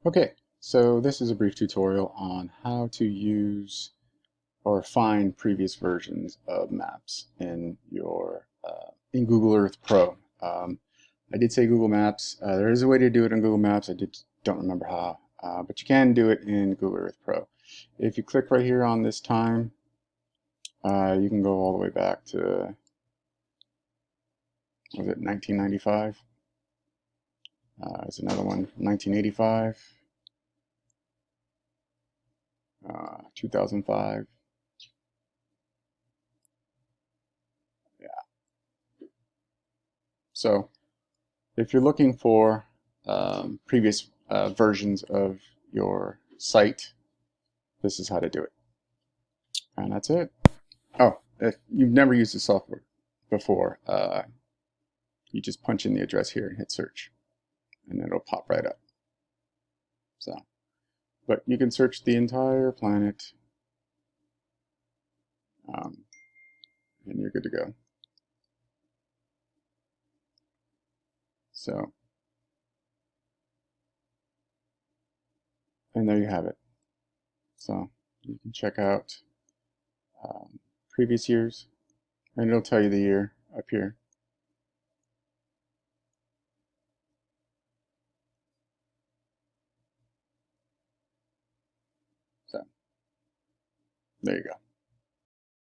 Okay, so this is a brief tutorial on how to use or find previous versions of maps in your in Google Earth Pro. I did say Google Maps. There is a way to do it in Google Maps. Don't remember how, but you can do it in Google Earth Pro. If you click right here on this time, you can go all the way back to, was it 1995? There's another one, 1985, 2005. So if you're looking for previous versions of your site, this is how to do it. And that's it. Oh, if you've never used the software before, you just punch in the address here and hit search, and it'll pop right up. So, but you can search the entire planet, and you're good to go. So, and there you have it. So you can check out previous years, and it'll tell you the year up here. So there you go.